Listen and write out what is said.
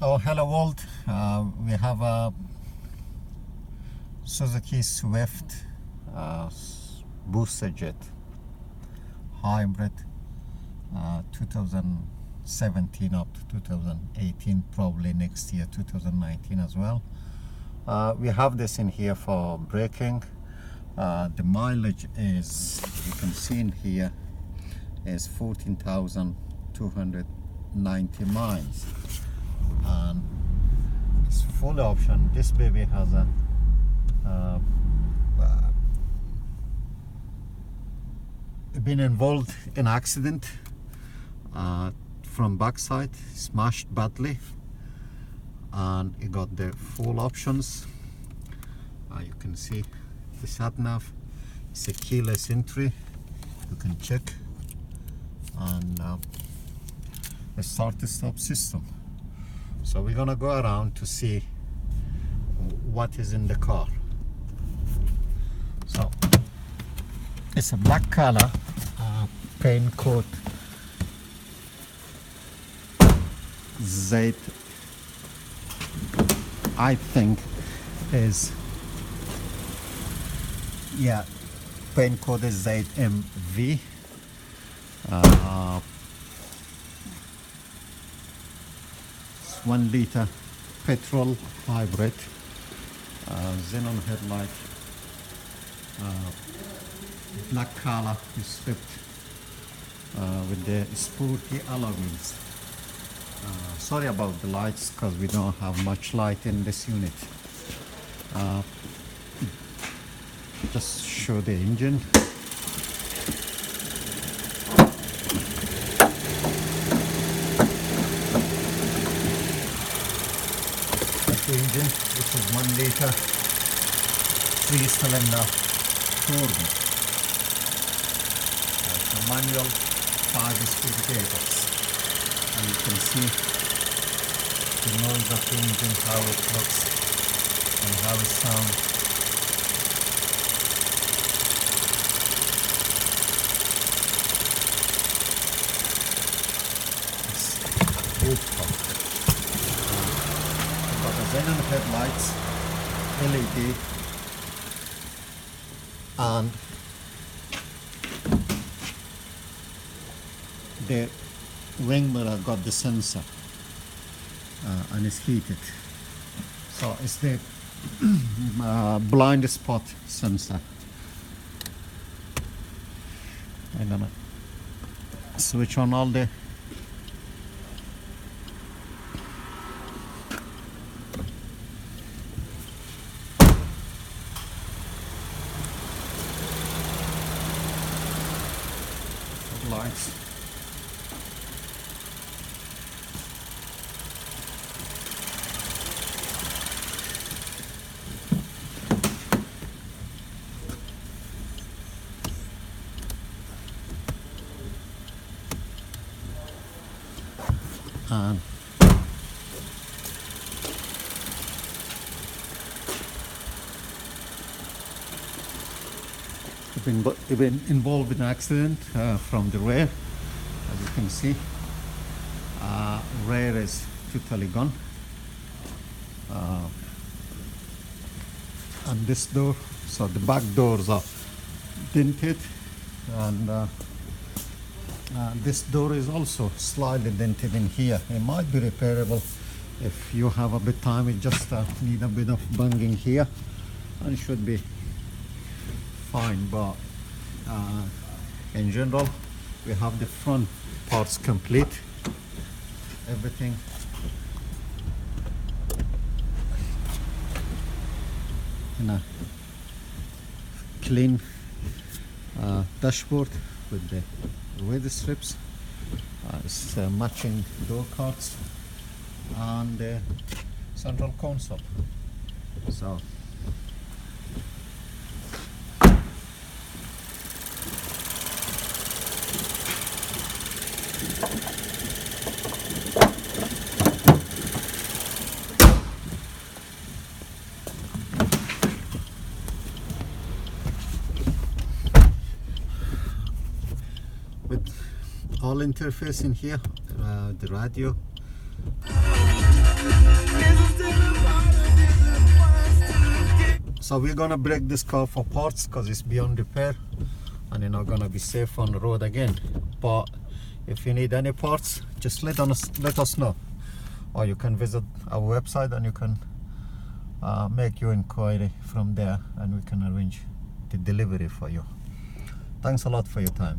Oh, hello world. We have a Suzuki Swift Boosterjet hybrid 2017 up to 2018, probably next year 2019 as well. We have this in here for braking. The mileage is, you can see in here, is 14,290 miles. And it's full option. This baby has a been involved in accident from backside, smashed badly, and it got the full options. You can see the sat nav. It's a keyless entry, you can check, and a start-stop system. So we're gonna go around to see what is in the car. So it's a black color, paint coat, Z, I think is, yeah, paint code is ZMV. It's 1 liter petrol hybrid, xenon headlight, black color is stripped with the sporty alloy wheels. Sorry about the lights, because we don't have much light in this unit. Just show the engine. That's the engine, which is 1 liter 3-cylinder turbo. It's a manual 5-speed gearbox, and you can see the noise of the engine, how it looks and how it sounds. It's beautiful. Got the xenon headlights, LED, and the wing mirror got the sensor, and it's heated. So it's the blind spot sensor. I'm gonna switch on all the lights. And I've been involved in an accident from the rear. As you can see, rear is totally gone. And this door, so the back doors are dented, and this door is also slightly dented in here. It might be repairable if you have a bit of time. It just need a bit of banging here, and it should be fine. But in general, we have the front parts complete, everything. In a clean dashboard with the weather strips, it's matching door cards, and the central console. So with all interface in here, the radio, So we're gonna break this car for parts because it's beyond repair and you're not gonna be safe on the road again. But if you need any parts, just let us know, or you can visit our website and you can make your inquiry from there and we can arrange the delivery for you. Thanks a lot for your time.